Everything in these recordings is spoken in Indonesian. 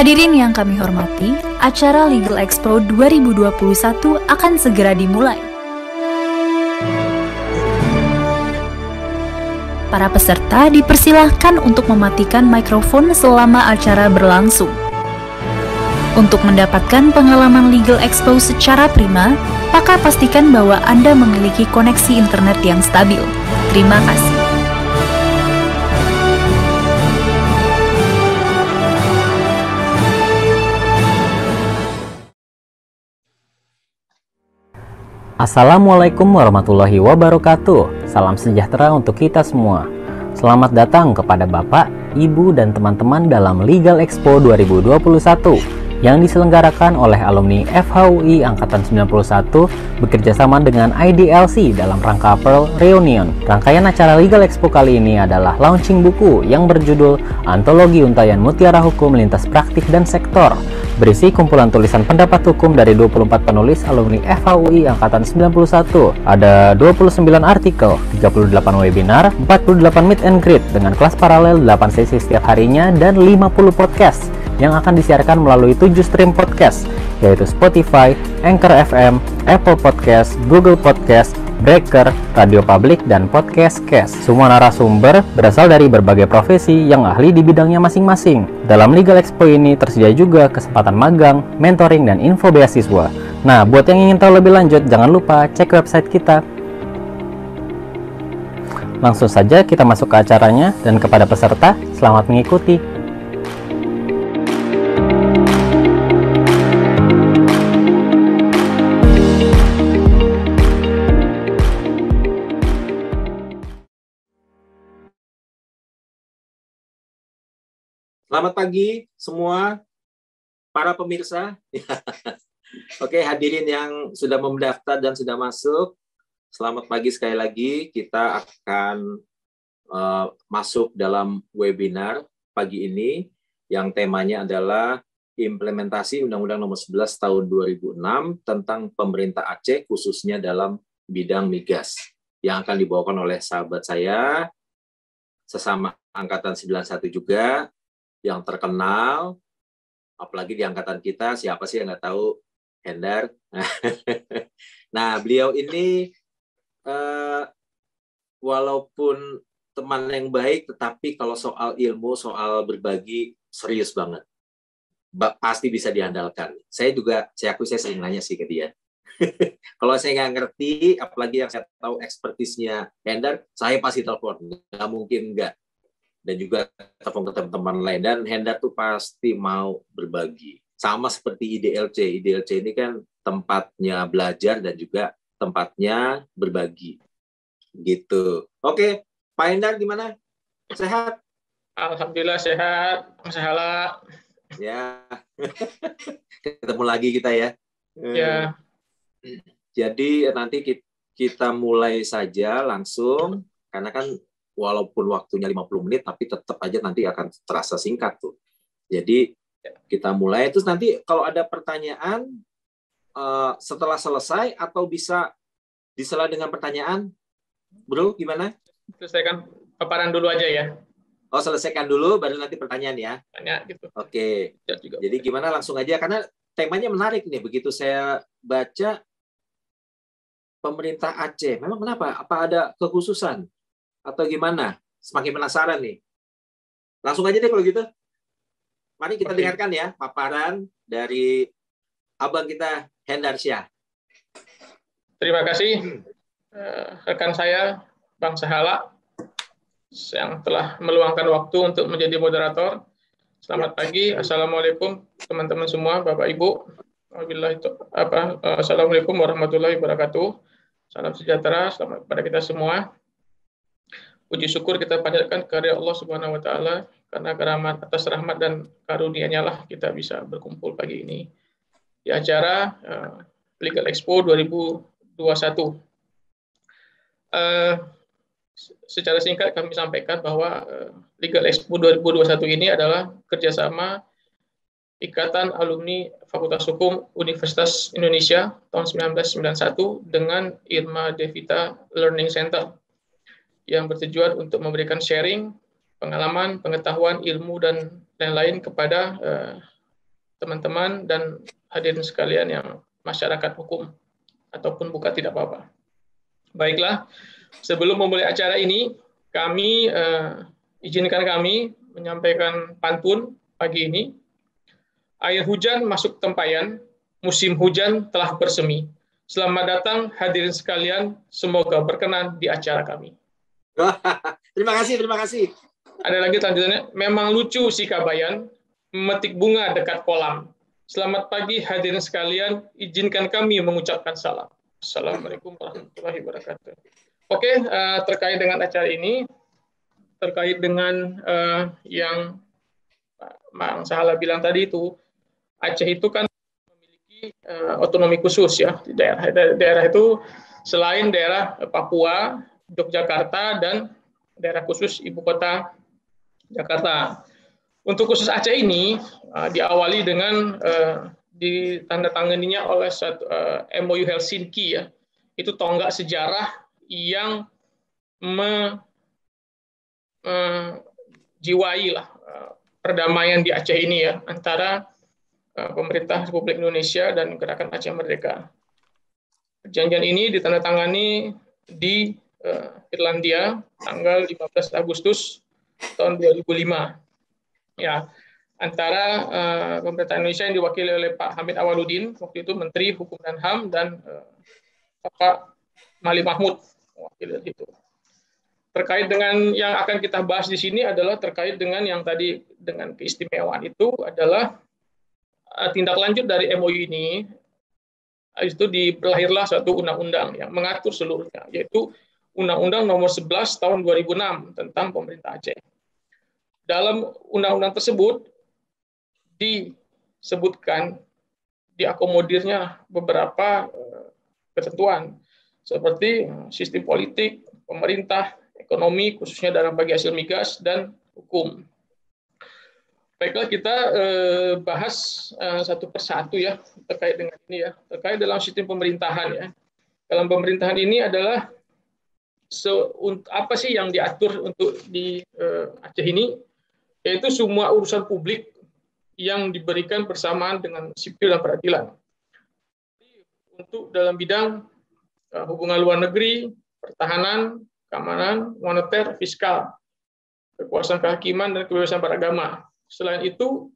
Hadirin yang kami hormati, acara Legal Expo 2021 akan segera dimulai. Para peserta dipersilahkan untuk mematikan mikrofon selama acara berlangsung. Untuk mendapatkan pengalaman Legal Expo secara prima, maka pastikan bahwa Anda memiliki koneksi internet yang stabil. Terima kasih. Assalamualaikum warahmatullahi wabarakatuh. Salam sejahtera untuk kita semua. Selamat datang kepada Bapak, Ibu, dan teman-teman dalam Legal Expo 2021 yang diselenggarakan oleh alumni FHUI Angkatan 91 bekerjasama dengan IDLC dalam rangka Pearl Reunion. Rangkaian acara Legal Expo kali ini adalah launching buku yang berjudul Antologi Untayan Mutiara Hukum Lintas Praktik dan Sektor, berisi kumpulan tulisan pendapat hukum dari 24 penulis alumni FHUI Angkatan 91. Ada 29 artikel, 38 webinar, 48 meet and greet dengan kelas paralel 8 sesi setiap harinya, dan 50 podcast yang akan disiarkan melalui 7 stream podcast, yaitu Spotify, Anchor FM, Apple Podcast, Google Podcast, Breaker, Radio Public, dan Podcast Cast. Semua narasumber berasal dari berbagai profesi yang ahli di bidangnya masing-masing. Dalam Legal Expo ini tersedia juga kesempatan magang, mentoring, dan info beasiswa. Nah, buat yang ingin tahu lebih lanjut, jangan lupa cek website kita. Langsung saja kita masuk ke acaranya, dan kepada peserta, selamat mengikuti. Selamat pagi semua para pemirsa. Oke, hadirin yang sudah mendaftar dan sudah masuk, selamat pagi sekali lagi. Kita akan masuk dalam webinar pagi ini yang temanya adalah implementasi Undang-Undang Nomor 11 Tahun 2006 tentang pemerintah Aceh khususnya dalam bidang migas, yang akan dibawakan oleh sahabat saya sesama angkatan 91 juga, yang terkenal, apalagi di angkatan kita, siapa sih yang nggak tahu, Hendar. Nah, beliau ini walaupun teman yang baik, tetapi kalau soal ilmu, soal berbagi, serius banget. Pasti bisa diandalkan. Saya akui saya sering nanya sih ke dia. Kalau saya nggak ngerti, apalagi yang saya tahu ekspertisnya Hendar, saya pasti telepon. Nggak mungkin nggak. Dan juga telepon ke teman-teman lain, dan Hendar tuh pasti mau berbagi. Sama seperti IDLC. IDLC ini kan tempatnya belajar dan juga tempatnya berbagi. Gitu. Oke, Pak Hendar gimana? Sehat? Alhamdulillah sehat, Mas Hala. Ya. Ketemu lagi kita ya. Ya. Jadi nanti kita mulai saja langsung, karena kan walaupun waktunya 50 menit, tapi tetap aja nanti akan terasa singkat tuh. Jadi kita mulai, terus nanti kalau ada pertanyaan setelah selesai atau bisa disela dengan pertanyaan, Bro, gimana? Selesaikan paparan dulu aja ya. Oh, selesaikan dulu, baru nanti pertanyaan ya? Tanya gitu. Oke. Jadi gimana, langsung aja, karena temanya menarik nih, begitu saya baca pemerintah Aceh. Memang kenapa? Apa ada kekhususan? Atau gimana? Semakin penasaran nih. Langsung aja deh kalau gitu. Mari kita dengarkan ya paparan dari abang kita Hendar Syah. Terima kasih rekan saya Bang Sahala yang telah meluangkan waktu untuk menjadi moderator. Selamat pagi. Assalamualaikum teman-teman semua, Bapak Ibu. Assalamualaikum warahmatullahi wabarakatuh. Salam sejahtera selamat kepada kita semua. Puji syukur kita panjatkan kepada Allah Subhanahu wa Ta'ala, karena atas rahmat dan karunia-Nya lah kita bisa berkumpul pagi ini di acara Legal Expo 2021. Secara singkat kami sampaikan bahwa Legal Expo 2021 ini adalah kerjasama Ikatan Alumni Fakultas Hukum Universitas Indonesia tahun 1991 dengan Irma Devita Learning Center, yang bertujuan untuk memberikan sharing, pengalaman, pengetahuan, ilmu, dan lain-lain kepada teman-teman dan hadirin sekalian yang masyarakat hukum ataupun bukan tidak apa-apa. Baiklah, sebelum memulai acara ini, izinkan kami menyampaikan pantun pagi ini. Air hujan masuk tempayan, musim hujan telah bersemi. Selamat datang hadirin sekalian, semoga berkenan di acara kami. Terima kasih, terima kasih. Ada lagi lanjutannya, memang lucu si Kabayan, memetik bunga dekat kolam. Selamat pagi hadirin sekalian, izinkan kami mengucapkan salam. Assalamualaikum warahmatullahi wabarakatuh. Oke, terkait dengan acara ini, terkait dengan yang Mang Sahala bilang tadi itu, Aceh itu kan memiliki otonomi khusus ya di daerah itu, selain daerah Papua, Yogyakarta, dan daerah khusus ibu kota Jakarta. Untuk khusus Aceh ini diawali dengan ditandatanganinya oleh MOU Helsinki ya. Itu tonggak sejarah yang menjiwai perdamaian di Aceh ini ya, antara pemerintah Republik Indonesia dan Gerakan Aceh Merdeka. Perjanjian ini ditandatangani di Irlandia tanggal 15 Agustus tahun 2005. Ya, antara pemerintah Indonesia yang diwakili oleh Pak Hamid Awaludin, waktu itu Menteri Hukum dan HAM, dan Pak Mali Mahmud, wakil itu. Terkait dengan yang akan kita bahas di sini adalah terkait dengan yang tadi, dengan keistimewaan itu adalah tindak lanjut dari MOU ini. Itu lahirlah satu undang-undang yang mengatur seluruhnya, yaitu Undang-Undang Nomor 11 Tahun 2006 tentang Pemerintah Aceh. Dalam undang-undang tersebut disebutkan, diakomodirnya beberapa ketentuan seperti sistem politik, pemerintah, ekonomi, khususnya dalam bagi hasil migas, dan hukum. Baiklah, kita bahas satu persatu ya terkait dengan ini ya, terkait dalam sistem pemerintahan ya. Dalam pemerintahan ini adalah apa sih yang diatur untuk di Aceh ini, yaitu semua urusan publik yang diberikan bersamaan dengan sipil dan peradilan. Untuk dalam bidang hubungan luar negeri, pertahanan, keamanan, moneter, fiskal, kekuasaan kehakiman, dan kebebasan beragama. Selain itu,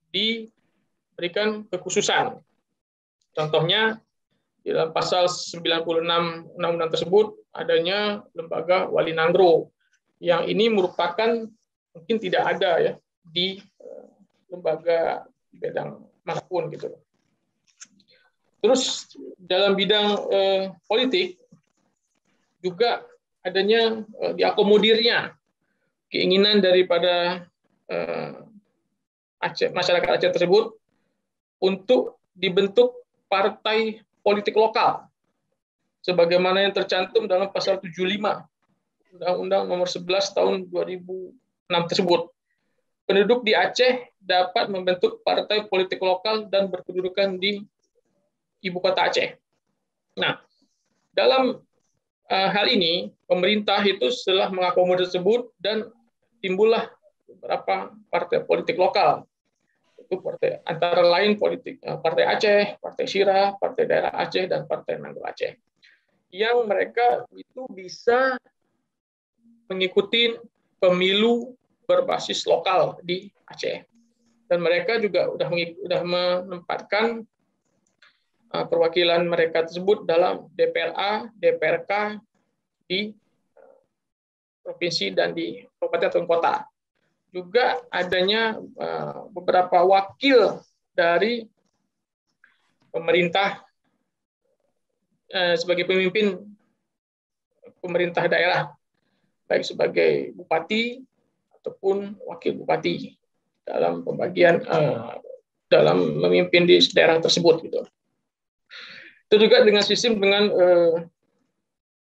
diberikan kekhususan. Contohnya, di dalam pasal 96 undang-undang tersebut, adanya lembaga Wali Nangro, yang ini merupakan mungkin tidak ada ya di lembaga bidang manapun gitu. Terus dalam bidang politik juga adanya diakomodirnya keinginan daripada masyarakat Aceh tersebut untuk dibentuk partai politik lokal sebagaimana yang tercantum dalam pasal 75 Undang-Undang Nomor 11 Tahun 2006 tersebut. Penduduk di Aceh dapat membentuk partai politik lokal dan berkedudukan di ibu kota Aceh. Nah, dalam hal ini pemerintah itu setelah mengakomodir tersebut dan timbullah beberapa partai politik lokal. Itu partai antara lain Partai Aceh, Partai Syirah, Partai Daerah Aceh, dan Partai Nanggul Aceh. Yang mereka itu bisa mengikuti pemilu berbasis lokal di Aceh. Dan mereka juga sudah menempatkan perwakilan mereka tersebut dalam DPRA, DPRK di provinsi dan di kabupaten atau kota. Juga adanya beberapa wakil dari pemerintah sebagai pemimpin pemerintah daerah, baik sebagai bupati ataupun wakil bupati dalam pembagian dalam memimpin di daerah tersebut gitu. Itu juga dengan sistem dengan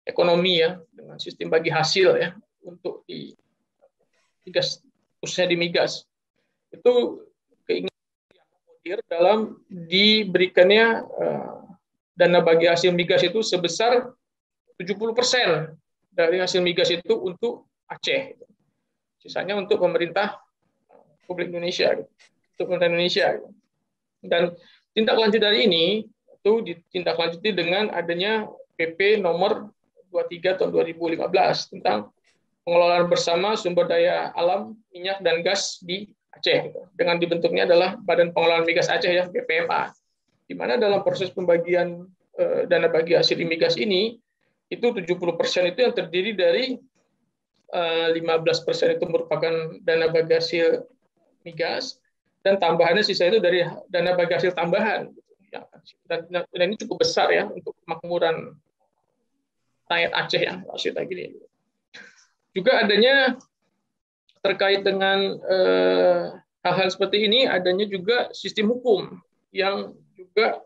ekonomi ya, dengan sistem bagi hasil ya untuk di migas, khususnya di migas. Itu keinginan diakomodir dalam diberikannya dana bagi hasil migas itu sebesar 70% dari hasil migas itu untuk Aceh. Sisanya untuk pemerintah Republik Indonesia. Itu untuk pemerintah Indonesia. Dan tindak lanjut dari ini itu ditindaklanjuti dengan adanya PP nomor 23 tahun 2015 tentang pengelolaan bersama sumber daya alam, minyak dan gas di Aceh. Dengan dibentuknya adalah Badan Pengelolaan Migas Aceh ya, BPMA. Di mana dalam proses pembagian dana bagi hasil migas ini itu 70% itu yang terdiri dari 15% itu merupakan dana bagi hasil migas dan tambahannya sisa itu dari dana bagi hasil tambahan. Dan ini cukup besar ya untuk kemakmuran rakyat Aceh yang maksudnya gini. Juga adanya terkait dengan hal-hal seperti ini, adanya juga sistem hukum yang juga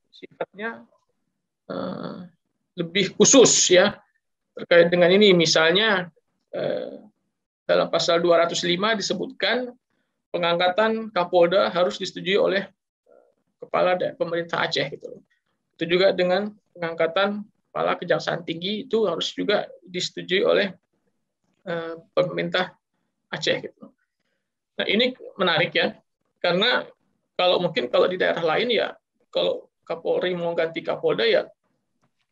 sifatnya lebih khusus ya terkait dengan ini. Misalnya dalam pasal 205 disebutkan pengangkatan Kapolda harus disetujui oleh kepala pemerintah Aceh gitu. Itu juga dengan pengangkatan kepala Kejaksaan Tinggi itu harus juga disetujui oleh pemerintah Aceh gitu. Nah, ini menarik ya. Karena kalau di daerah lain ya kalau Kapolri mau ganti Kapolda ya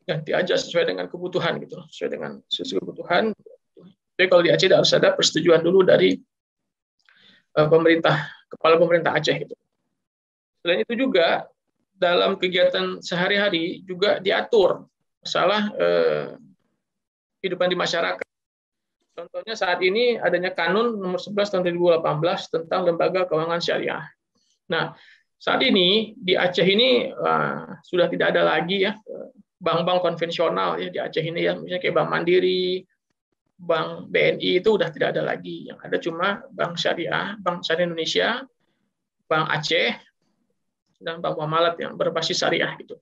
ganti aja sesuai dengan kebutuhan gitu, sesuai kebutuhan. Tapi kalau di Aceh harus ada persetujuan dulu dari kepala pemerintah Aceh gitu. Selain itu juga dalam kegiatan sehari-hari juga diatur masalah kehidupan di masyarakat. Contohnya saat ini adanya Kanun nomor 11 tahun 2018 tentang lembaga keuangan syariah. Nah, saat ini di Aceh ini sudah tidak ada lagi ya bank-bank konvensional ya di Aceh ini ya, misalnya kayak Bank Mandiri, Bank BNI itu udah tidak ada lagi. Yang ada cuma Bank Syariah Indonesia, Bank Aceh, dan Bank Muamalat yang berbasis syariah gitu.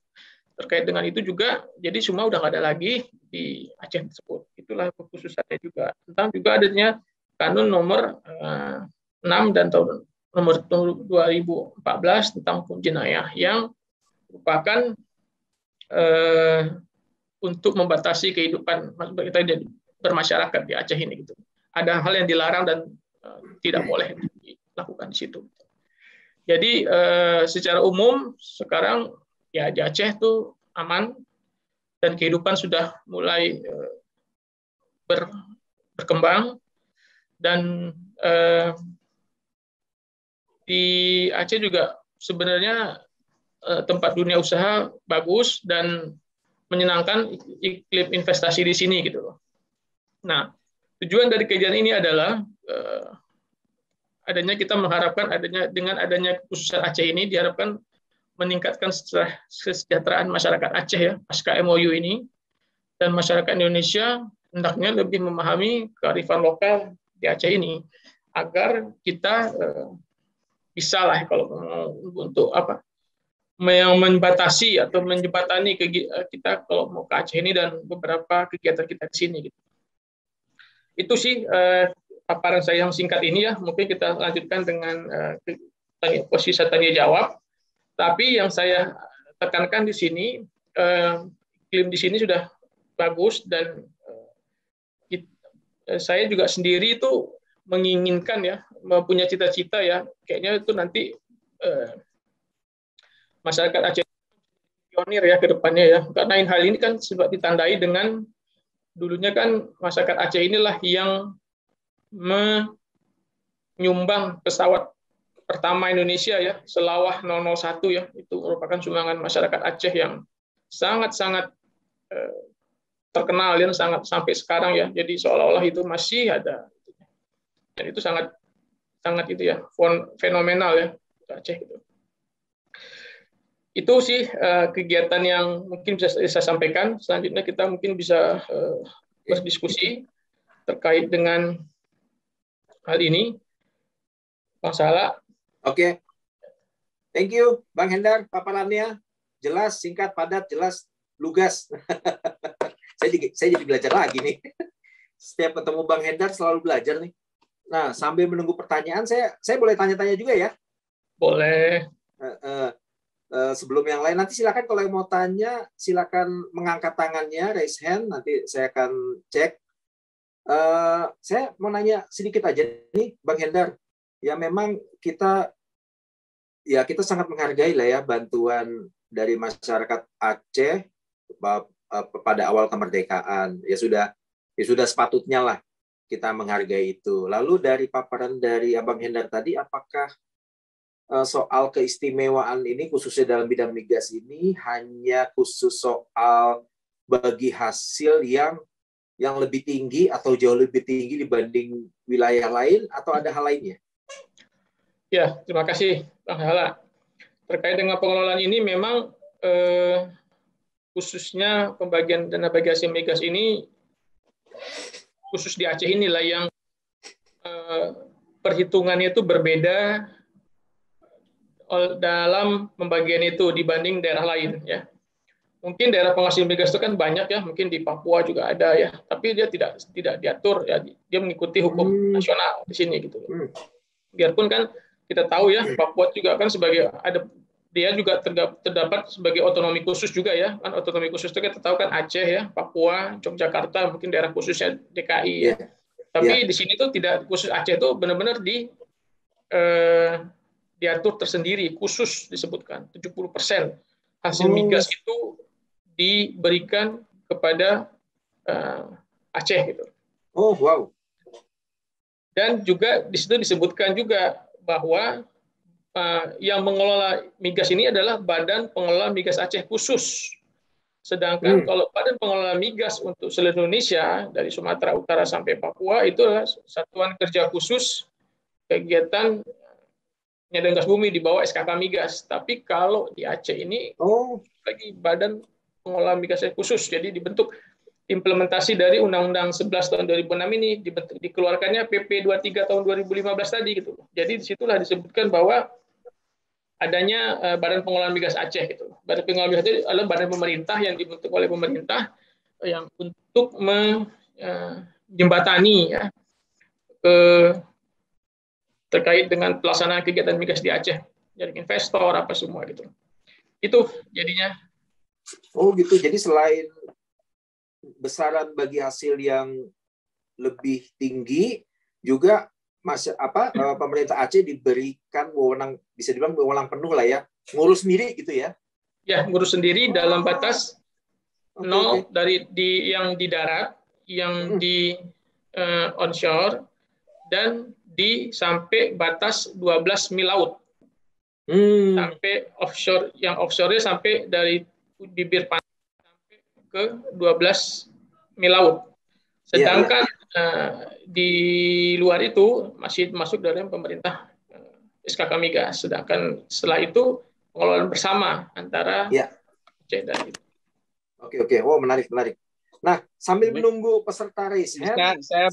Terkait dengan itu juga, jadi semua udah nggak ada lagi di Aceh tersebut. Itulah kekhususannya juga. Tentang juga adanya Kanun nomor 6 dan tahun nomor 2014 tentang hukum jenayah yang merupakan untuk membatasi kehidupan kita bermasyarakat di Aceh ini gitu. Ada hal yang dilarang dan tidak boleh dilakukan di situ. Jadi secara umum sekarang ya di Aceh itu aman dan kehidupan sudah mulai berkembang dan di Aceh juga sebenarnya tempat dunia usaha bagus dan menyenangkan iklim investasi di sini gitu loh. Nah, tujuan dari kajian ini adalah kita mengharapkan dengan adanya kekhususan Aceh ini diharapkan meningkatkan kesejahteraan masyarakat Aceh ya pasca MOU ini, dan masyarakat Indonesia hendaknya lebih memahami kearifan lokal di Aceh ini agar kita bisa lah kalau untuk yang membatasi atau menjembatani kita kalau mau ke Aceh ini dan beberapa kegiatan kita di sini gitu. Itu sih paparan saya yang singkat ini ya. Mungkin kita lanjutkan dengan posisi tanya jawab. Tapi yang saya tekankan di sini, iklim di sini sudah bagus dan saya juga sendiri itu menginginkan ya, mempunyai cita-cita ya, kayaknya itu nanti masyarakat Aceh pionir ya ke depannya ya. Karena hal ini kan sebab ditandai dengan dulunya kan masyarakat Aceh inilah yang menyumbang pesawat pertama Indonesia ya, Selawah 001 ya, itu merupakan sumbangan masyarakat Aceh yang sangat-sangat terkenal dan sangat sampai sekarang ya. Jadi seolah-olah itu masih ada. Dan itu sangat itu ya, fenomenal ya Aceh itu. Itu sih kegiatan yang mungkin bisa saya sampaikan. Selanjutnya kita mungkin bisa berdiskusi terkait dengan hal ini. Bang Sala. Oke. Thank you, Bang Hendar. Paparannya jelas, singkat, padat, jelas, lugas. saya jadi belajar lagi nih. Setiap ketemu Bang Hendar selalu belajar nih. Nah, sambil menunggu pertanyaan, saya boleh tanya-tanya juga ya? Boleh. Sebelum yang lain, nanti silakan kalau yang mau tanya, silakan mengangkat tangannya, raise hand, nanti saya akan cek. Saya mau nanya sedikit aja nih, Bang Hendar. Ya memang kita ya kita sangat menghargai lah ya bantuan dari masyarakat Aceh pada awal kemerdekaan. Ya sudah sepatutnya lah kita menghargai itu. Lalu dari paparan dari Abang Hendar tadi, apakah soal keistimewaan ini khususnya dalam bidang migas ini hanya khusus soal bagi hasil yang lebih tinggi atau jauh lebih tinggi dibanding wilayah lain, atau ada hal lainnya? Ya, terima kasih Bang Hala. Terkait dengan pengelolaan ini memang khususnya pembagian dana bagi hasil migas ini khusus di Aceh inilah yang perhitungannya itu berbeda dalam pembagian itu dibanding daerah lain ya. Mungkin daerah penghasil migas itu kan banyak ya, mungkin di Papua juga ada ya, tapi dia tidak diatur ya, dia mengikuti hukum nasional di sini gitu. Biarpun kan kita tahu ya, Papua juga kan dia juga terdapat sebagai otonomi khusus juga ya, kan otonomi khusus itu kita tahu kan Aceh ya, Papua, Yogyakarta, mungkin daerah khususnya DKI ya. Tapi di sini tuh tidak khusus, Aceh itu benar-benar diatur tersendiri, khusus disebutkan 70% hasil migas itu diberikan kepada Aceh gitu. Oh, wow. Dan juga di situ disebutkan juga bahwa yang mengelola migas ini adalah Badan Pengelola Migas Aceh khusus. Sedangkan kalau Badan Pengelola Migas untuk seluruh Indonesia dari Sumatera Utara sampai Papua itu adalah satuan kerja khusus kegiatan dan gas bumi di bawah SKK Migas. Tapi kalau di Aceh ini lagi Badan Pengelola Migas khusus, jadi dibentuk implementasi dari Undang-Undang 11 tahun 2006 ini, dikeluarkannya PP 23 tahun 2015 tadi gitu. Jadi disitulah disebutkan bahwa adanya Badan Pengelola Migas Aceh gitu. Badan Pengelola Migas Aceh adalah badan pemerintah yang dibentuk oleh pemerintah yang untuk menjembatani ya terkait dengan pelaksanaan kegiatan migas di Aceh, dari investor apa semua gitu. Itu jadinya. Oh gitu. Jadi selain besaran bagi hasil yang lebih tinggi, juga pemerintah Aceh diberikan wewenang, bisa dibilang wewenang penuh lah ya, ngurus sendiri gitu ya? Ya, ngurus sendiri dalam batas dari yang di darat, yang di onshore, dan sampai batas 12 mil laut. Sampai offshore, yang offshore-nya sampai dari bibir pantai sampai ke 12 mil laut. Sedangkan di luar itu masih masuk dalam pemerintah SKK Migas. Sedangkan setelah itu pengelolaan bersama antara Aceh dan itu. Oke. Oh, menarik. Nah, sambil menunggu peserta raise hand, saya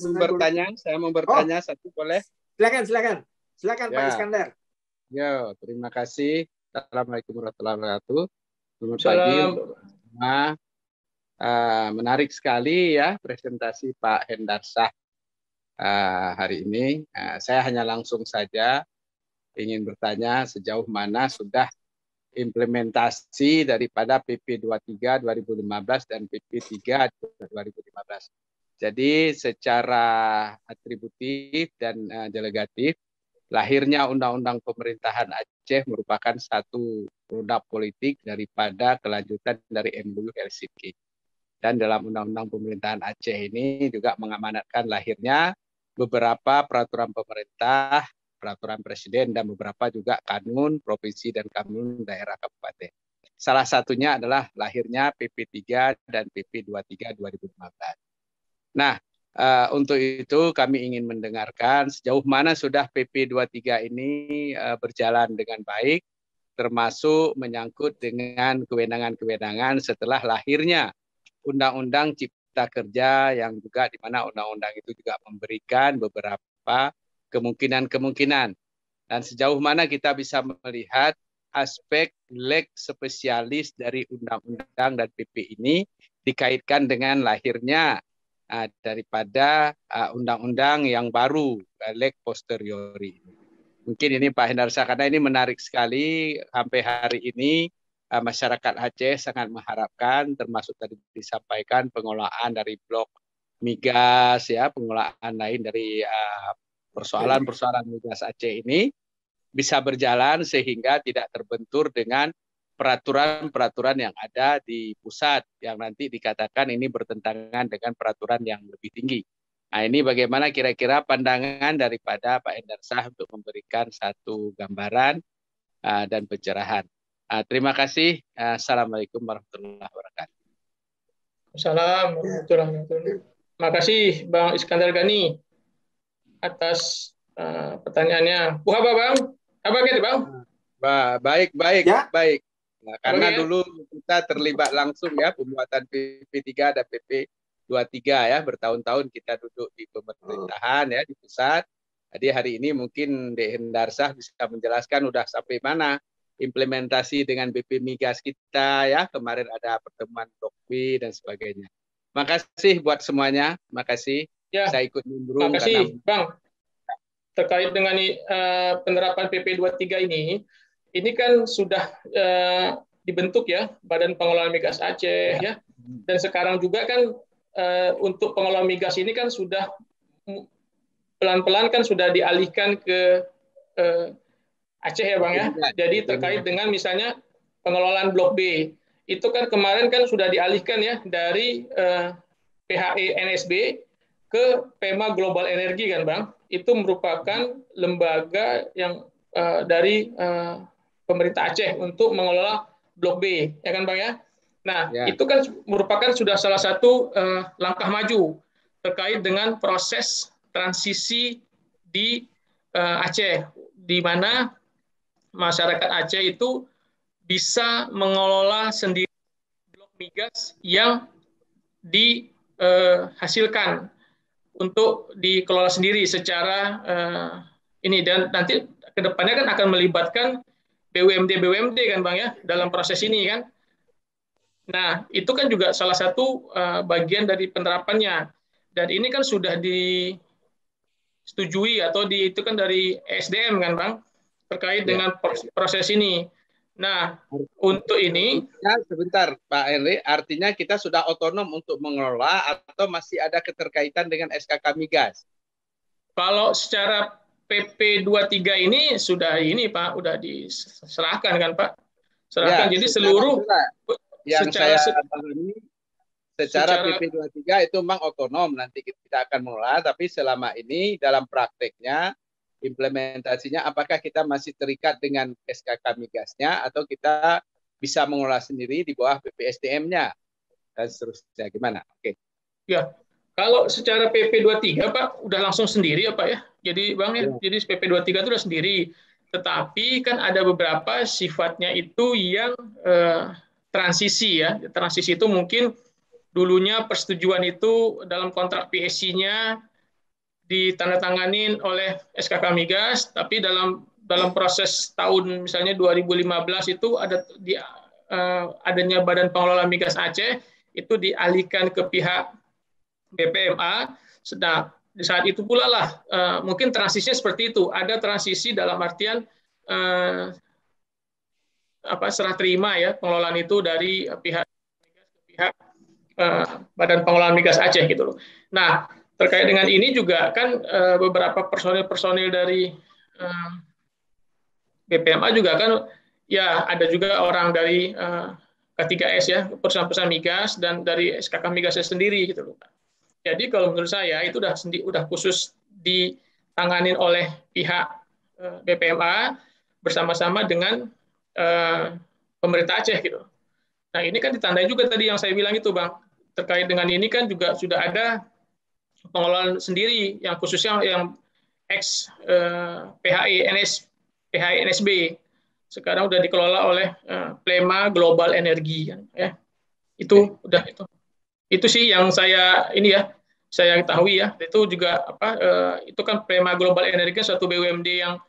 mau bertanya satu, boleh? Silakan Pak Iskandar. Ya, terima kasih. Assalamualaikum warahmatullahi wabarakatuh. Selamat pagi. Menarik sekali ya presentasi Pak Hendarsah hari ini. Saya hanya langsung saja ingin bertanya sejauh mana sudah implementasi daripada PP 23 2015 dan PP 3 2015. Jadi secara atributif dan delegatif, lahirnya Undang-Undang Pemerintahan Aceh merupakan satu produk politik daripada kelanjutan dari MOU Helsinki. Dan dalam Undang-Undang Pemerintahan Aceh ini juga mengamanatkan lahirnya beberapa peraturan pemerintah, peraturan presiden, dan beberapa juga kanun provinsi dan kanun daerah kabupaten. Salah satunya adalah lahirnya PP 3 dan PP 23 2015. Nah, untuk itu kami ingin mendengarkan sejauh mana sudah PP 23 ini berjalan dengan baik, termasuk menyangkut dengan kewenangan-kewenangan setelah lahirnya Undang-Undang Cipta Kerja, yang juga di mana undang-undang itu juga memberikan beberapa kemungkinan-kemungkinan. Dan sejauh mana kita bisa melihat aspek leg spesialis dari undang-undang dan PP ini dikaitkan dengan lahirnya daripada undang-undang yang baru, leg posteriori. Mungkin ini Pak Hendarsah, karena ini menarik sekali. Sampai hari ini masyarakat Aceh sangat mengharapkan, termasuk tadi disampaikan pengelolaan dari blok migas, ya, pengelolaan lain dari persoalan-persoalan migas Aceh ini bisa berjalan sehingga tidak terbentur dengan peraturan-peraturan yang ada di pusat yang nanti dikatakan ini bertentangan dengan peraturan yang lebih tinggi. Nah, ini bagaimana kira-kira pandangan daripada Pak Hendarsah untuk memberikan satu gambaran dan pencerahan. Terima kasih. Assalamualaikum warahmatullahi wabarakatuh. Assalamualaikum warahmatullahi wabarakatuh. Terima kasih Bang Iskandar Ghani atas pertanyaannya. Apa Bang? Apa gitu Bang? Baik, ya? Baik. Nah, karena ya? dulu kita terlibat langsung ya pembuatan PP3 dan PP23 ya, bertahun-tahun kita duduk di pemerintahan ya di pusat. Jadi hari ini mungkin Dek Hendarsah bisa menjelaskan udah sampai mana implementasi dengan BP Migas kita ya. Kemarin ada pertemuan Blok B dan sebagainya. Makasih buat semuanya. Makasih. Ya. Saya ikut nimbrung. Makasih Bang. Terkait dengan penerapan PP23 ini kan sudah dibentuk ya Badan Pengelola Migas Aceh ya. Dan sekarang juga kan untuk pengelola migas ini kan sudah pelan-pelan kan sudah dialihkan ke Aceh ya Bang ya. Jadi terkait dengan misalnya pengelolaan Blok B itu kan kemarin kan sudah dialihkan ya dari PHE NSB ke PEMA Global Energy kan Bang. Itu merupakan lembaga yang dari pemerintah Aceh untuk mengelola Blok B, ya kan Bang ya? Nah, itu kan merupakan sudah salah satu langkah maju terkait dengan proses transisi di Aceh, di mana masyarakat Aceh itu bisa mengelola sendiri blok migas yang dihasilkan untuk dikelola sendiri secara ini, dan nanti kedepannya kan akan melibatkan BUMD kan Bang ya dalam proses ini kan. Nah itu kan juga salah satu bagian dari penerapannya, dan ini kan sudah disetujui atau itu kan dari SDM kan Bang terkait dengan proses ini. Nah, untuk ini sebentar Pak Henry, artinya kita sudah otonom untuk mengelola atau masih ada keterkaitan dengan SKK Migas? Kalau secara PP23 ini sudah ini Pak, udah diserahkan kan Pak? Serahkan. Ya, jadi seluruh yang saya pahami secara PP23 itu memang otonom, nanti kita akan mengelola, tapi selama ini dalam prakteknya implementasinya apakah kita masih terikat dengan SKK Migasnya atau kita bisa mengelola sendiri di bawah BPSDM-nya dan seterusnya, gimana? Oke. Ya, kalau secara PP23 Pak udah langsung sendiri ya Pak ya. Jadi Bang ya, jadi PP23 itu udah sendiri. Tetapi kan ada beberapa sifatnya itu yang transisi ya. Transisi itu mungkin dulunya persetujuan itu dalam kontrak PSC-nya ditandatanganin oleh SKK Migas, tapi dalam proses tahun misalnya 2015 itu ada adanya Badan Pengelola Migas Aceh itu dialihkan ke pihak BPMA. Sedang di saat itu pula lah mungkin transisinya seperti itu. Ada transisi dalam artian serah terima ya pengelolaan itu dari pihak Badan Pengelolaan Migas Aceh gitu loh. Nah, terkait dengan ini juga kan beberapa personil dari BPMA juga kan ya ada juga orang dari K3S ya, perusahaan-perusahaan migas, dan dari SKK Migasnya sendiri gitu loh. Jadi kalau menurut saya itu udah khusus ditanganin oleh pihak BPMA bersama-sama dengan pemerintah Aceh gitu. Nah, ini kan ditandai juga tadi yang saya bilang itu Bang. Terkait dengan ini kan juga sudah ada pengelolaan sendiri yang khususnya yang ex PHE NSB sekarang udah dikelola oleh PEMA Global Energy kan ya. Itu udah itu sih yang saya ketahui ya. Itu juga itu kan PEMA Global Energy suatu BUMD yang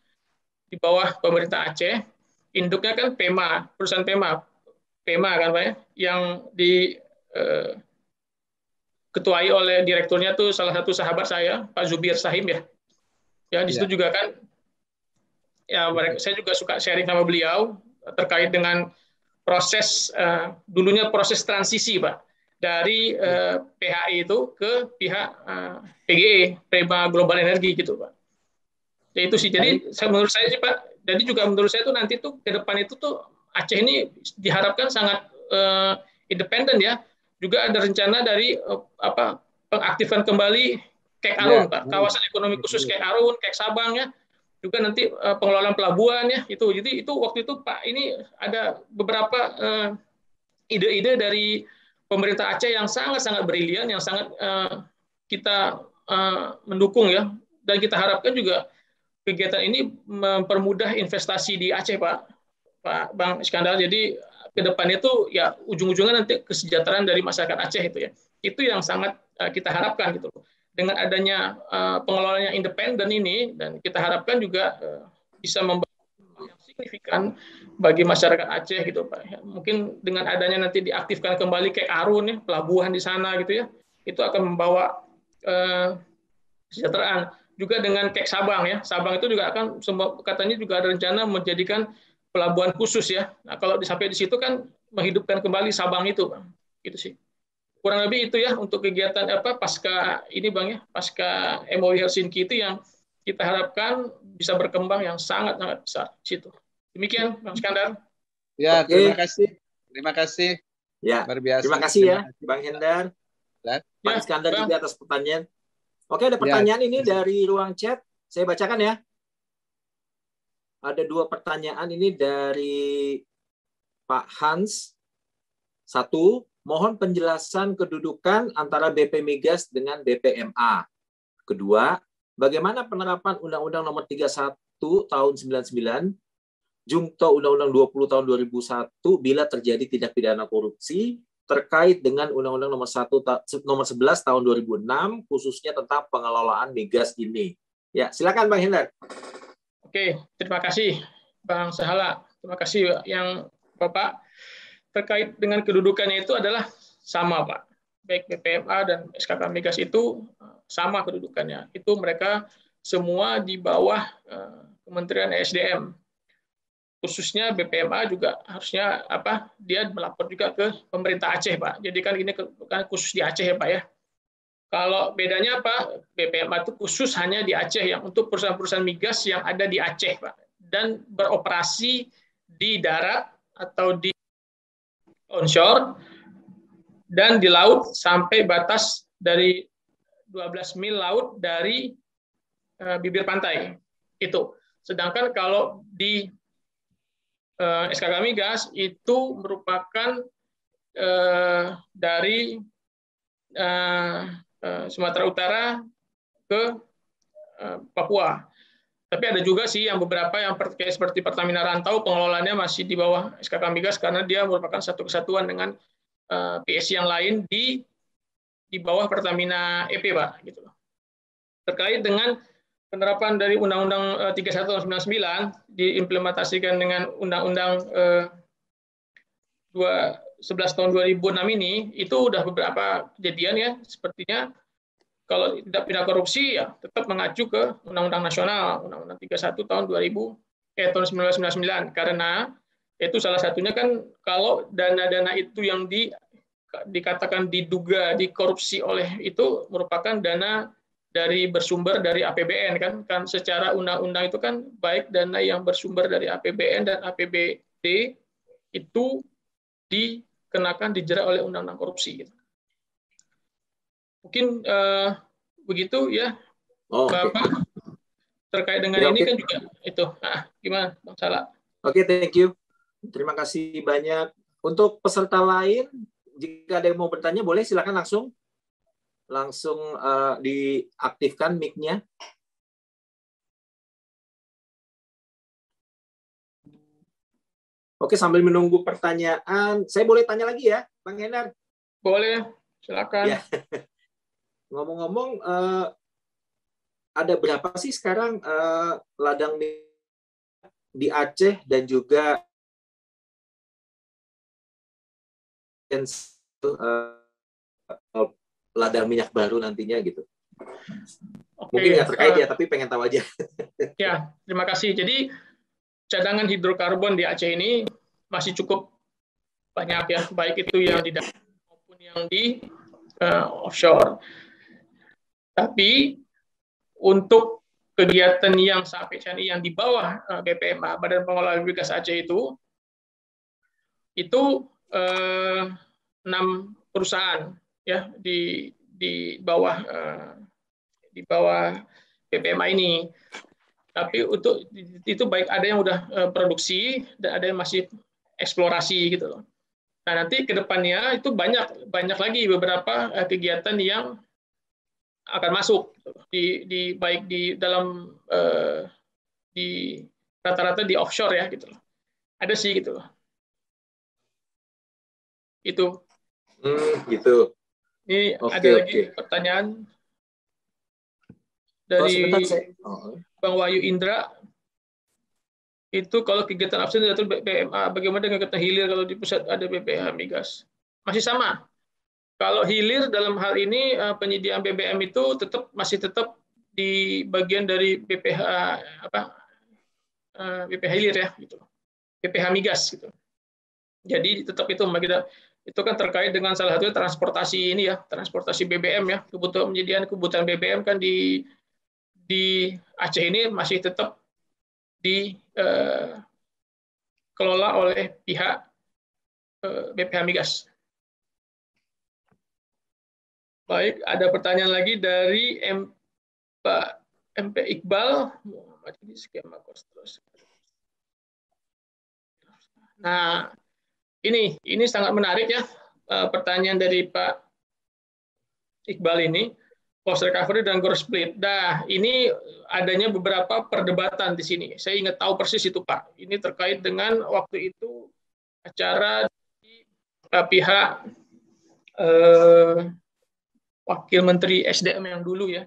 di bawah pemerintah Aceh. Induknya kan PEMA, perusahaan PEMA kan Pak ya, yang ketuai oleh direkturnya tuh salah satu sahabat saya, Pak Zubir Sahim ya. Ya di situ juga kan ya saya juga suka sharing sama beliau terkait dengan proses dulunya proses transisi Pak dari PHI itu ke pihak PGE, PEMA Global Energy gitu Pak. Ya itu sih. Jadi menurut saya sih Pak Jadi juga menurut saya tuh nanti tuh ke depan itu tuh Aceh ini diharapkan sangat independen ya. Juga ada rencana dari pengaktifan kembali Kek Arun, Pak. Kawasan ekonomi khusus Kek Arun, Kek Sabang ya. Juga nanti pengelolaan pelabuhan ya itu. Jadi itu waktu itu Pak ini ada beberapa ide-ide dari pemerintah Aceh yang sangat-sangat brilian, yang sangat kita mendukung ya. Dan kita harapkan juga kegiatan ini mempermudah investasi di Aceh, Pak Bang Iskandar. Jadi ke depan itu ya ujung-ujungnya nanti kesejahteraan dari masyarakat Aceh itu ya. Itu yang sangat kita harapkan gitu. Dengan adanya pengelolaan yang independen ini, dan kita harapkan juga bisa membantu yang signifikan bagi masyarakat Aceh gitu Pak. Ya, mungkin dengan adanya nanti diaktifkan kembali Kek Arun ya, pelabuhan di sana gitu ya, itu akan membawa kesejahteraan. Juga dengan Kek Sabang ya, Sabang itu juga akan katanya juga ada rencana menjadikan pelabuhan khusus ya. Nah kalau sampai di situ kan menghidupkan kembali Sabang itu, Bang. Gitu sih. Kurang lebih itu ya untuk kegiatan pasca ini Bang ya, pasca MOU Helsinki itu yang kita harapkan bisa berkembang yang sangat-sangat besar di situ. Demikian Bang Iskandar. Ya, terima kasih. Terima kasih. Ya, terima kasih ya Bang Hendar. Bang Iskandar juga atas pertanyaan. Oke, ada pertanyaan ini dari ruang chat. Saya bacakan ya. Ada 2 pertanyaan ini dari Pak Hans. 1, mohon penjelasan kedudukan antara BP Migas dengan BPMA. Kedua, bagaimana penerapan Undang-Undang Nomor 31 Tahun 99, Jungto Undang-Undang 20 Tahun 2001 bila terjadi tindak pidana korupsi terkait dengan Undang-Undang Nomor 11 Tahun 2006 khususnya tentang pengelolaan migas ini. Ya, silakan Bang Hendar. Oke, terima kasih Bang Sahala. Terima kasih yang Bapak. Terkait dengan kedudukannya itu adalah sama, Pak. Baik BPMA dan SKK Migas itu sama kedudukannya. Itu mereka semua di bawah Kementerian ESDM. Khususnya BPMA juga harusnya dia melapor juga ke pemerintah Aceh, Pak. Jadi kan ini kan khusus di Aceh ya, Pak ya. Kalau bedanya apa? BPMA itu khusus hanya di Aceh yang untuk perusahaan-perusahaan migas yang ada di Aceh, Pak. Dan beroperasi di darat atau di onshore dan di laut sampai batas dari 12 mil laut dari bibir pantai. Itu. Sedangkan kalau di SKK Migas itu merupakan dari Sumatera Utara ke Papua. Tapi ada juga sih yang beberapa yang seperti Pertamina Rantau pengelolaannya masih di bawah SKK Migas karena dia merupakan satu kesatuan dengan PSC yang lain di bawah Pertamina EP, Pak. Gitu. Terkait dengan penerapan dari Undang-Undang 31 tahun 99 diimplementasikan dengan Undang-Undang 11 tahun 2006 ini, itu udah beberapa kejadian ya, sepertinya kalau tidak pidana korupsi ya tetap mengacu ke Undang-Undang Nasional, Undang-Undang 31 tahun tahun 1999, karena itu salah satunya kan kalau dana-dana itu yang dikatakan diduga dikorupsi oleh itu merupakan dana dari bersumber dari APBN kan secara undang-undang itu kan baik dana yang bersumber dari APBN dan APBD itu dikenakan dijerat oleh undang-undang korupsi. Mungkin begitu ya, Bapak. Terkait dengan ini kan juga itu. Gimana, Bang Salah? Oke, thank you. Terima kasih banyak. Untuk peserta lain, jika ada yang mau bertanya, boleh silakan langsung diaktifkan mic-nya. Oke, sambil menunggu pertanyaan, saya boleh tanya lagi ya, Bang Hendar? Boleh, silakan. Ya. Ngomong-ngomong, ada berapa sih sekarang ladang di Aceh dan juga ladang minyak baru nantinya gitu? Oke, mungkin nggak terkait ya, tapi pengen tahu aja. Ya, terima kasih. Jadi cadangan hidrokarbon di Aceh ini masih cukup banyak ya, baik itu yang di darat maupun yang di offshore. Tapi untuk kegiatan yang sampai yang di bawah BPMA, Badan Pengelola Migas Aceh itu 6 perusahaan ya di bawah BPMA ini. Tapi untuk itu baik ada yang udah produksi dan ada yang masih eksplorasi gitu loh. Nah, nanti ke depannya itu banyak lagi beberapa kegiatan yang akan masuk baik di dalam di rata-rata di offshore ya gitu loh. Ada sih gitu loh. Itu. Gitu. Ini ada lagi pertanyaan dari Bang Wahyu Indra. Itu kalau kegiatan absen diatur BPMA, bagaimana dengan kegiatan hilir kalau di pusat ada BPH Migas? Masih sama. Kalau hilir dalam hal ini penyediaan BBM itu masih tetap di bagian dari BPH BPH hilir ya gitu. BPH Migas gitu. Jadi tetap itu kan terkait dengan salah satu transportasi ini ya, transportasi BBM ya, kebutuhan BBM kan di Aceh ini masih tetap dikelola oleh pihak BPH Migas. Baik, ada pertanyaan lagi dari Pak MP Iqbal. Skema cost terus. Nah, ini sangat menarik ya, pertanyaan dari Pak Iqbal ini, cost recovery dan gross split. Nah, ini adanya beberapa perdebatan di sini. Saya ingat tahu persis itu Pak. Ini terkait dengan waktu itu acara di pihak Wakil Menteri SDM yang dulu ya.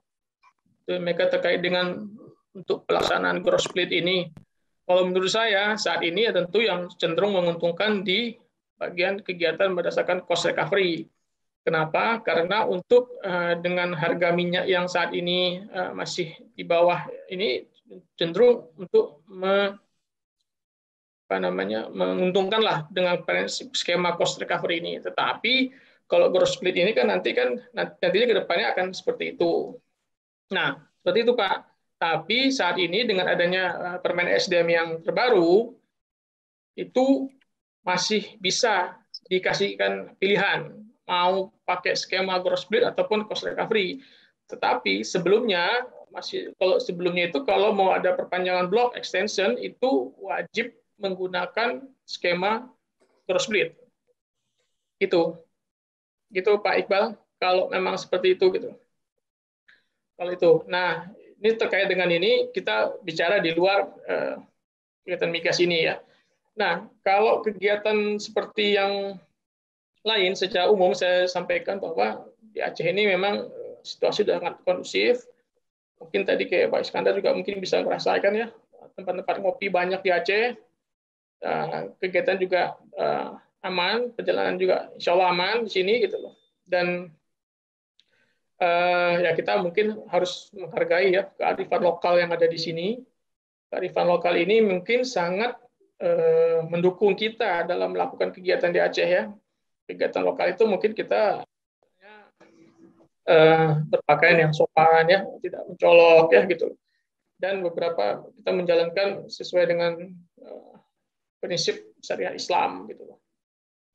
Itu mereka terkait dengan untuk pelaksanaan gross split ini. Kalau menurut saya saat ini ya tentu yang cenderung menguntungkan di bagian kegiatan berdasarkan cost recovery. Kenapa? Karena untuk dengan harga minyak yang saat ini masih di bawah ini cenderung untuk menguntungkan lah dengan skema cost recovery ini. Tetapi kalau gross split ini kan nantinya ke depannya akan seperti itu. Nah, seperti itu Pak. Tapi saat ini dengan adanya Permen SDM yang terbaru, itu masih bisa dikasihkan pilihan mau pakai skema gross split ataupun cost recovery. Tetapi sebelumnya kalau mau ada perpanjangan blok extension itu wajib menggunakan skema gross split. Gitu Pak Iqbal, kalau memang seperti itu gitu. Kalau itu. Nah, ini terkait dengan ini kita bicara di luar kegiatan migas ini ya. Nah, kalau kegiatan seperti yang lain secara umum saya sampaikan bahwa di Aceh ini memang situasi sudah sangat kondusif. Mungkin tadi kayak Pak Iskandar juga mungkin bisa merasakan ya, tempat-tempat ngopi banyak di Aceh. Kegiatan juga aman, perjalanan juga insya Allah aman di sini gitu loh. Dan ya kita mungkin harus menghargai ya kearifan lokal yang ada di sini. Kearifan lokal ini mungkin sangat mendukung kita dalam melakukan kegiatan di Aceh ya. Kegiatan lokal itu mungkin kita berpakaian yang sopan ya, tidak mencolok ya gitu. Dan beberapa kita menjalankan sesuai dengan prinsip syariat Islam gitu.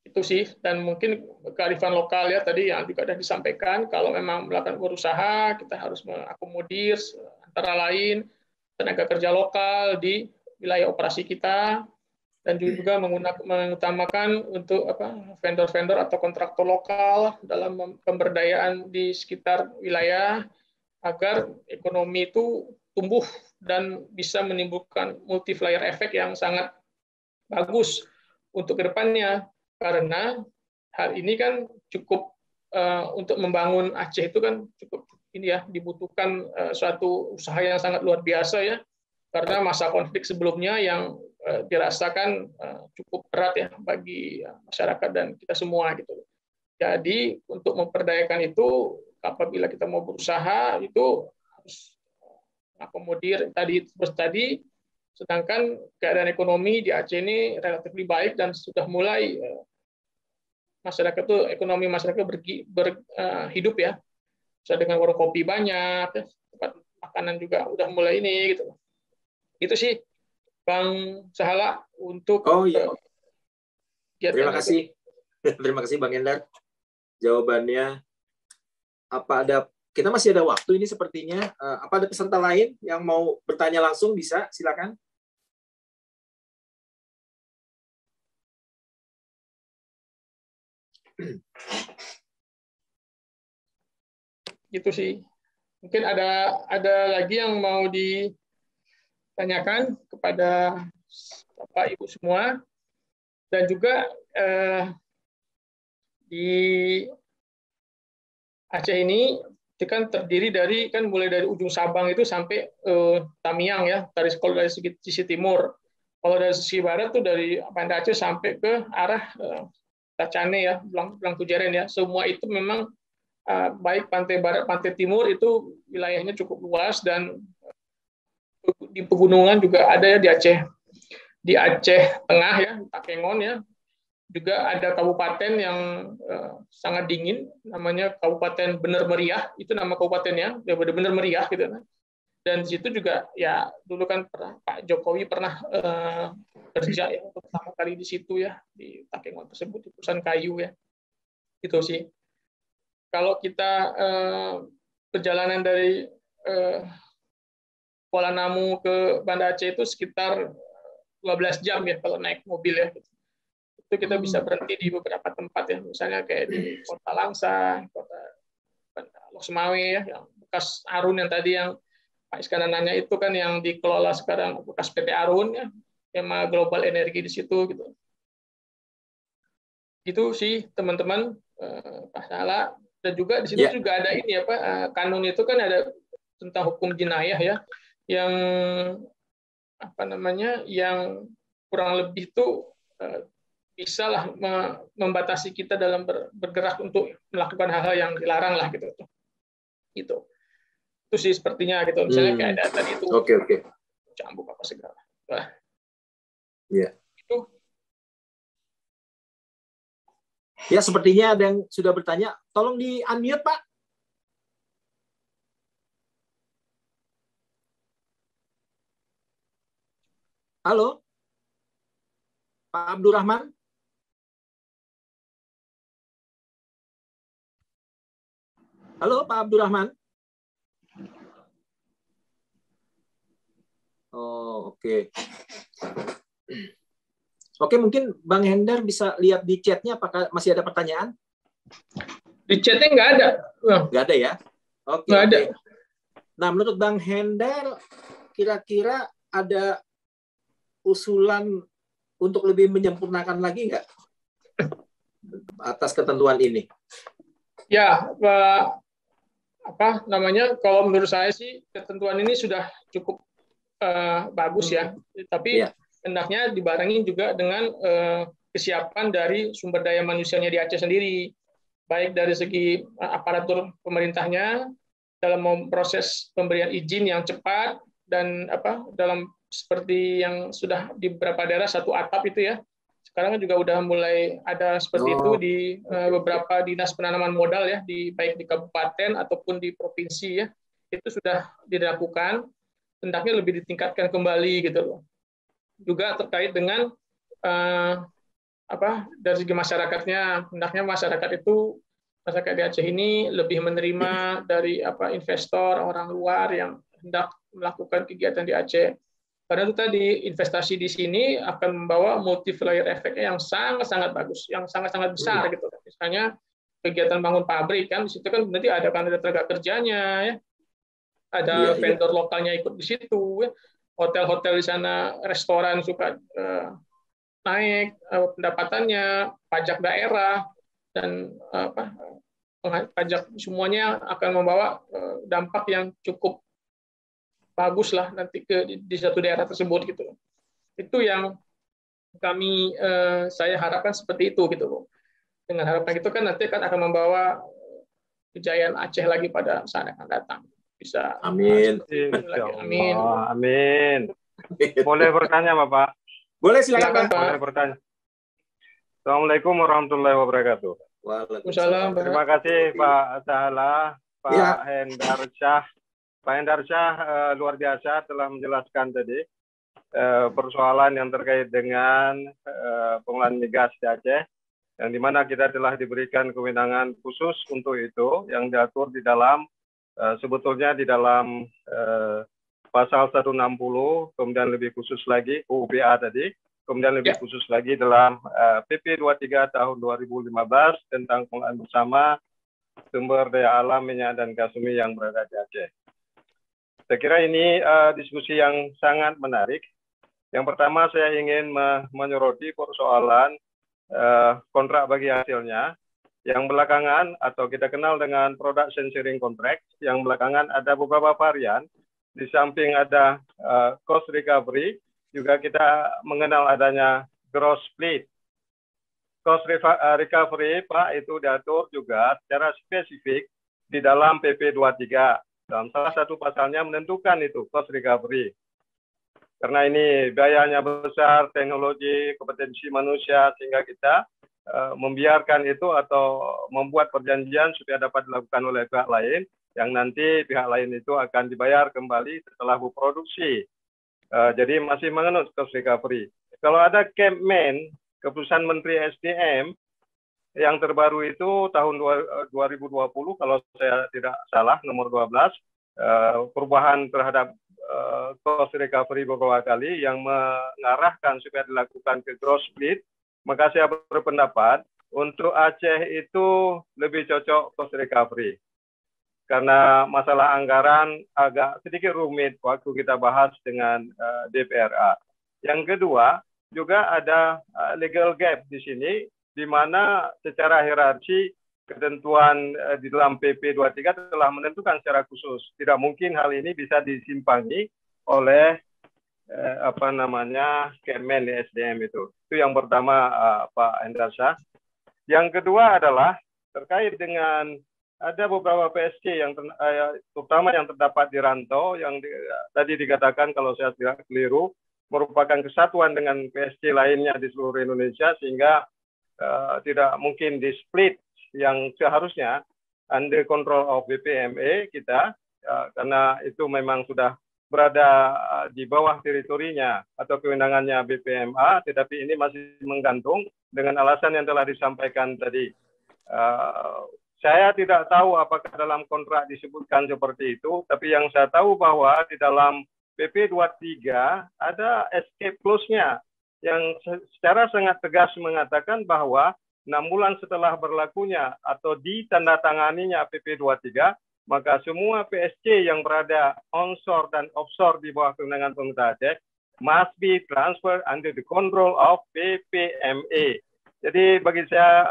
Itu sih, dan mungkin kearifan lokal ya tadi yang juga sudah disampaikan, kalau memang melakukan berusaha kita harus mengakomodir antara lain tenaga kerja lokal di wilayah operasi kita, dan juga mengutamakan untuk vendor-vendor atau kontraktor lokal dalam pemberdayaan di sekitar wilayah agar ekonomi itu tumbuh dan bisa menimbulkan multiplier efek yang sangat bagus untuk kedepannya. Karena hal ini kan cukup untuk membangun Aceh itu kan cukup ini ya, dibutuhkan suatu usaha yang sangat luar biasa ya, karena masa konflik sebelumnya yang dirasakan cukup berat ya bagi masyarakat dan kita semua gitu. Jadi untuk memperdayakan itu, apabila kita mau berusaha itu harus akomodir tadi, sedangkan keadaan ekonomi di Aceh ini relatif baik dan sudah mulai masyarakat itu ekonomi masyarakat hidup ya, bisa dengan warung kopi banyak, tempat makanan juga udah mulai ini gitu. Itu sih Bang Sahala untuk Terima kasih. Terima kasih Bang Hendar. Jawabannya kita masih ada waktu ini sepertinya. Apa ada peserta lain yang mau bertanya langsung? Bisa, silakan. Gitu sih. Mungkin ada lagi yang mau ditanyakan kepada Bapak Ibu semua, dan juga di Aceh ini kan terdiri dari mulai dari ujung Sabang itu sampai Tamiang ya, kalau dari sisi timur. Kalau dari sisi barat tuh dari Banda Aceh sampai ke arah Tacane ya, Blangkujeren ya. Semua itu memang baik pantai barat, pantai timur itu wilayahnya cukup luas, dan di pegunungan juga ada ya di Aceh. Di Aceh Tengah ya, Takengon ya, juga ada kabupaten yang sangat dingin, namanya Kabupaten Bener Meriah, itu nama kabupatennya, ya benar-benar meriah gitu. Dan di situ juga ya dulu kan Pak Jokowi pernah kerja ya untuk pertama kali di situ ya, di Takengon tersebut, di perusahaan kayu ya. Itu sih. Kalau kita perjalanan dari Kuala Namu ke Banda Aceh itu sekitar 12 jam ya kalau naik mobil ya. Itu kita bisa berhenti di beberapa tempat ya, misalnya kayak di Kota Langsa, Kota Lok Semawe ya, yang bekas Arun yang tadi yang Pak Iskandar nanya itu kan yang dikelola sekarang bekas PT Arun ya, tema Global Energi di situ gitu. Itu sih teman-teman, Pak Sahala. Dan juga di situ juga ada ini apa, kanun itu kan ada tentang hukum jenayah ya, yang apa namanya, yang kurang lebih itu bisa lah membatasi kita dalam bergerak untuk melakukan hal-hal yang dilarang lah gitu. Itu sih sepertinya gitu. Misalnya kayak ada tadi itu cambuk apa segala. Itu. Ya, sepertinya ada yang sudah bertanya. Tolong di unmute, Pak. Halo, Pak Abdurrahman. Halo, Pak Abdurrahman. Oh, oke. Oke, mungkin Bang Hendar bisa lihat di chatnya apakah masih ada pertanyaan? Di chatnya nggak ada. Nggak ada ya? Oke. Nggak ada. Nah, menurut Bang Hendar, kira-kira ada usulan untuk lebih menyempurnakan lagi nggak atas ketentuan ini? Ya, apa namanya? Kalau menurut saya sih ketentuan ini sudah cukup bagus ya. Tapi hendaknya dibarengi juga dengan kesiapan dari sumber daya manusianya di Aceh sendiri, baik dari segi aparatur pemerintahnya dalam proses pemberian izin yang cepat, dan dalam seperti yang sudah di beberapa daerah satu atap itu ya. Sekarang juga udah mulai ada seperti itu di beberapa dinas penanaman modal ya, baik di kabupaten ataupun di provinsi ya. Itu sudah dilakukan, hendaknya lebih ditingkatkan kembali gitu loh. Juga terkait dengan dari segi masyarakatnya, hendaknya masyarakat di Aceh ini lebih menerima dari investor orang luar yang hendak melakukan kegiatan di Aceh. Karena itu tadi investasi di sini akan membawa multiplier efeknya yang sangat-sangat bagus, yang sangat-sangat besar gitu. Misalnya kegiatan bangun pabrik kan di situ kan nanti ada tenaga kerjanya ya. Ada vendor lokalnya ikut di situ ya. Hotel-hotel di sana, restoran suka naik pendapatannya, pajak daerah dan pajak semuanya akan membawa dampak yang cukup bagus lah nanti di satu daerah tersebut gitu. Itu yang saya harapkan seperti itu gitu loh. Dengan harapan itu kan nanti akan membawa kejayaan Aceh lagi pada saat yang akan datang. Bisa. Amin. Amin. Amin. Boleh bertanya, Bapak? Boleh, silakan, Pak. Boleh bertanya. Assalamualaikum warahmatullahi wabarakatuh. Waalaikumsalam. Terima kasih Pak Sahala, Pak Hendar Syah, Pak Hendarsyah luar biasa telah menjelaskan tadi persoalan yang terkait dengan pengelolaan migas di Aceh, yang dimana kita telah diberikan kewenangan khusus untuk itu, yang diatur di dalam sebetulnya di dalam pasal 160, kemudian lebih khusus lagi UUPA tadi, kemudian lebih khusus lagi dalam PP 23 tahun 2015 tentang pengelolaan bersama sumber daya alam minyak dan gas bumi yang berada di Aceh. Saya kira ini diskusi yang sangat menarik. Yang pertama saya ingin menyoroti persoalan kontrak bagi hasilnya, yang belakangan atau kita kenal dengan production sharing contract, yang belakangan ada beberapa varian. Di samping ada cost recovery, juga kita mengenal adanya gross split. Cost recovery, Pak, itu diatur juga secara spesifik di dalam PP 23. Dalam salah satu pasalnya menentukan itu cost recovery. Karena ini biayanya besar, teknologi, kompetensi manusia, sehingga kita membiarkan itu atau membuat perjanjian supaya dapat dilakukan oleh pihak lain, yang nanti pihak lain itu akan dibayar kembali setelah berproduksi. Jadi masih mengenut cost recovery. Kalau ada Kepmen, keputusan Menteri SDM, yang terbaru itu tahun 2020, kalau saya tidak salah, nomor 12, perubahan terhadap cost recovery beberapa kali yang mengarahkan supaya dilakukan ke gross split, maka saya berpendapat untuk Aceh itu lebih cocok cost recovery. Karena masalah anggaran agak sedikit rumit waktu kita bahas dengan DPRA. Yang kedua, juga ada legal gap di sini, di mana secara hierarki ketentuan di dalam PP 23 telah menentukan secara khusus. Tidak mungkin hal ini bisa disimpangi oleh Kemen di SDM itu. Itu yang pertama, Pak Hendarsyah. Yang kedua adalah terkait dengan ada beberapa PSG yang terutama yang terdapat di rantau, yang tadi dikatakan kalau saya tidak keliru merupakan kesatuan dengan PSG lainnya di seluruh Indonesia, sehingga tidak mungkin di split yang seharusnya under control of BPMA kita, karena itu memang sudah berada di bawah teritorinya atau kewenangannya BPMA, tetapi ini masih menggantung dengan alasan yang telah disampaikan tadi. Saya tidak tahu apakah dalam kontrak disebutkan seperti itu, tapi yang saya tahu bahwa di dalam PP 23 ada escape clause-nya yang secara sangat tegas mengatakan bahwa 6 bulan setelah berlakunya atau ditandatanganinya PP 23, maka semua PSG yang berada onshore dan offshore di bawah kewenangan pemerintah Aceh must be transferred under the control of BPMA. Jadi bagi saya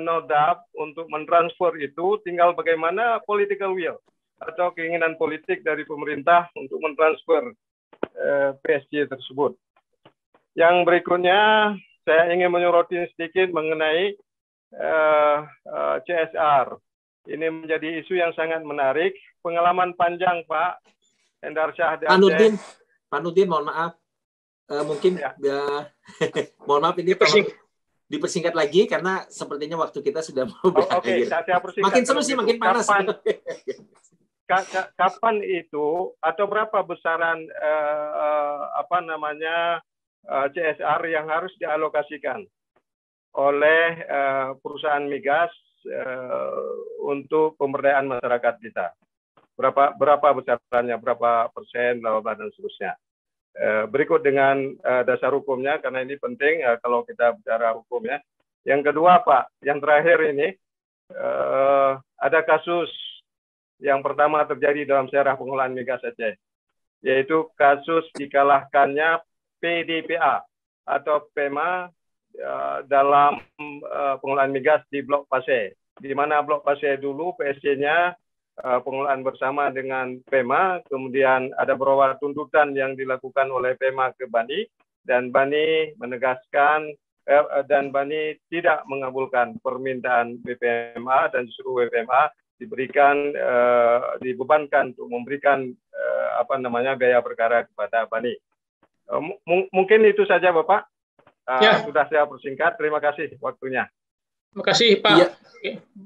no doubt untuk mentransfer itu tinggal bagaimana political will atau keinginan politik dari pemerintah untuk mentransfer PSG tersebut. Yang berikutnya saya ingin menyoroti sedikit mengenai CSR. Ini menjadi isu yang sangat menarik. Pengalaman panjang Pak Hendarsyah dan Pak Nurdin, mohon maaf. Mungkin mohon maaf ini dipersingkat lagi karena sepertinya waktu kita sudah mau berakhir. Saya persingkat. Makin seru sih, makin panas. Kapan itu atau berapa besaran CSR yang harus dialokasikan oleh perusahaan migas untuk pemberdayaan masyarakat kita? Berapa besarannya, berapa persen, dan seterusnya. Berikut dengan dasar hukumnya, karena ini penting kalau kita bicara hukumnya. Yang kedua Pak, yang terakhir ini ada kasus yang pertama terjadi dalam sejarah pengelolaan migas Aceh, yaitu kasus dikalahkannya PDPA atau PEMA dalam pengelolaan migas di Blok Pasir, di mana Blok Pasir dulu PSG-nya pengelolaan bersama dengan PEMA, kemudian ada beberapa tuntutan yang dilakukan oleh PEMA ke Bani, dan Bani menegaskan dan Bani tidak mengabulkan permintaan BPMA, dan justru BPMA dibebankan untuk memberikan biaya perkara kepada Bani. Mungkin itu saja Bapak. Sudah saya persingkat. Terima kasih waktunya. Terima kasih Pak. Iya.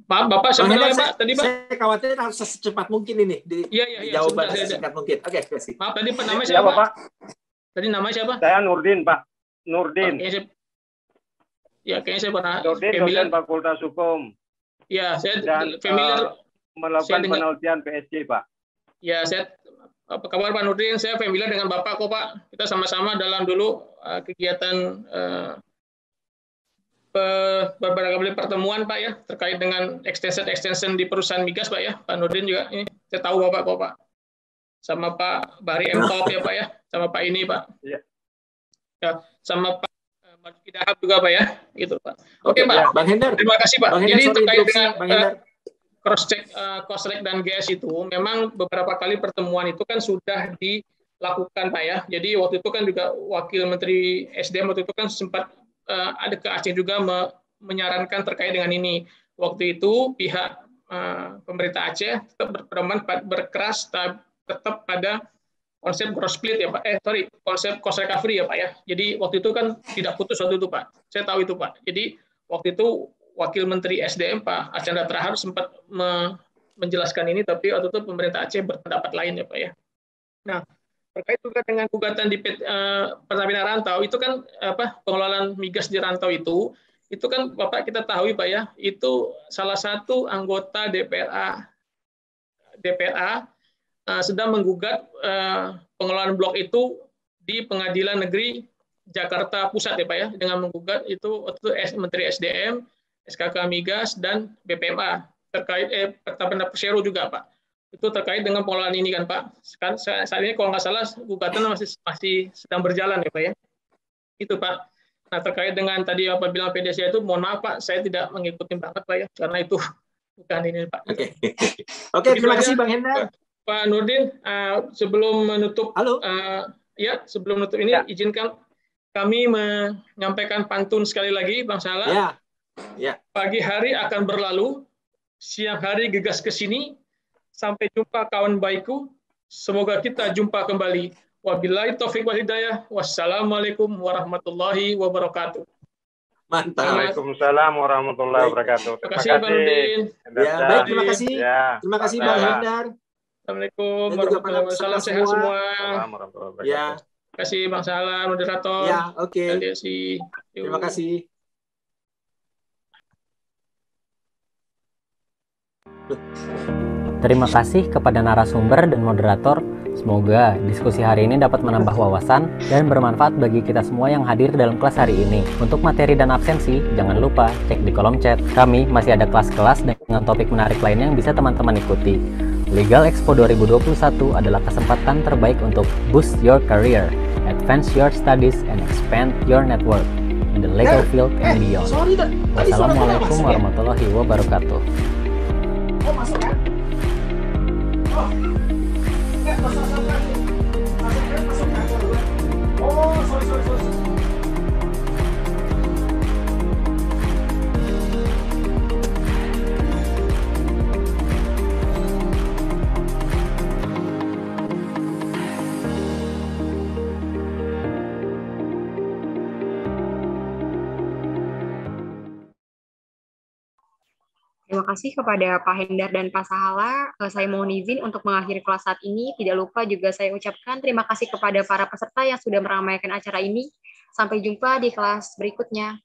Maaf Bapak, Bang sebenarnya Hendar, Pak tadi Pak. saya khawatir harus secepat mungkin ini Iya, jawaban sebentar, sesingkat mungkin. Oke, kasih. Maaf tadi Pak, namanya Ya, siapa? Bapak. Tadi namanya siapa? Saya Nurdin, Pak. Nurdin. Kayaknya saya pernah Nurdin, dosen Fakultas Hukum. Ya, saya Dan familiar melakukan penelitian PSG, Pak. Ya, apa kabar Pak Nurdin? Saya familiar dengan Bapak kok Pak. Kita sama-sama dalam dulu kegiatan beberapa kali pertemuan Pak ya, terkait dengan extension di perusahaan migas Pak ya. Pak Nurdin juga ini saya tahu Bapak kok Pak. Sama Pak Bahri M-Top ya Pak ya, sama Pak ini Pak. Iya. Ya, sama Pak Marzuki Dahab juga Pak ya, gitu Pak. Oke Pak. Ya, Bang Hendar. Terima kasih Pak. Bang Hendar, jadi terkait dengan cross-check Kosrek dan GS itu memang beberapa kali pertemuan itu kan sudah dilakukan Pak ya. Jadi waktu itu kan juga Wakil Menteri SDM waktu itu kan sempat ada ke Aceh juga menyarankan terkait dengan ini. Waktu itu pihak pemerintah Aceh tetap berkeras tetap pada konsep gross split ya Pak. Konsep cost recovery ya Pak ya. Jadi waktu itu kan tidak putus waktu itu Pak. Saya tahu itu Pak. Jadi waktu itu Wakil Menteri SDM Pak Archandra Thakar sempat menjelaskan ini, tapi waktu itu pemerintah Aceh berpendapat lain ya Pak ya. Nah, terkait juga dengan gugatan di Pertamina Rantau, itu kan pengelolaan migas di Rantau itu kan Bapak kita tahu Pak ya, itu salah satu anggota DPRA sedang menggugat pengelolaan blok itu di Pengadilan Negeri Jakarta Pusat ya Pak ya, dengan menggugat itu waktu itu Menteri SDM, SKK Migas dan BPMA terkait Pertamina Persero juga Pak. Itu terkait dengan pengelolaan ini kan Pak. Saat ini kalau nggak salah gugatan masih sedang berjalan ya Pak ya. Itu Pak. Nah terkait dengan tadi Bapak bilang PDSA itu, mohon maaf Pak, saya tidak mengikuti banget Pak ya, karena itu bukan ini Pak. Oke, terima kasih Bang Hendar. Pak Nurdin, sebelum menutup, sebelum menutup ini izinkan kami menyampaikan pantun sekali lagi Bang Salah. Ya. Pagi hari akan berlalu, siang hari gegas ke sini. Sampai jumpa kawan baikku. Semoga kita jumpa kembali. Wabillahi taufiq wal hidayah. Wassalamualaikum warahmatullahi wabarakatuh. Mantap. Waalaikumsalam warahmatullahi wabarakatuh. Terima kasih Bang Nurdin. Ya, baik, terima kasih. Terima kasih Bang Hendar. Assalamualaikum warahmatullahi wabarakatuh. Salam sehat semua. Ya. Terima kasih Bang Salam, moderator. Ya, oke. Terima kasih. Terima kasih kepada narasumber dan moderator. Semoga diskusi hari ini dapat menambah wawasan dan bermanfaat bagi kita semua yang hadir dalam kelas hari ini. Untuk materi dan absensi, jangan lupa cek di kolom chat. Kami masih ada kelas-kelas dengan topik menarik lainnya yang bisa teman-teman ikuti. Legal Expo 2021 adalah kesempatan terbaik untuk boost your career, advance your studies, and expand your network in the legal field and beyond. Wassalamualaikum warahmatullahi wabarakatuh. Oh, masuk kan? Oh, enggak, masuk kan? Masuk kan? Oh, sorry. Terima kasih kepada Pak Hendar dan Pak Sahala. Saya mohon izin untuk mengakhiri kelas saat ini. Tidak lupa juga saya ucapkan terima kasih kepada para peserta yang sudah meramaikan acara ini. Sampai jumpa di kelas berikutnya.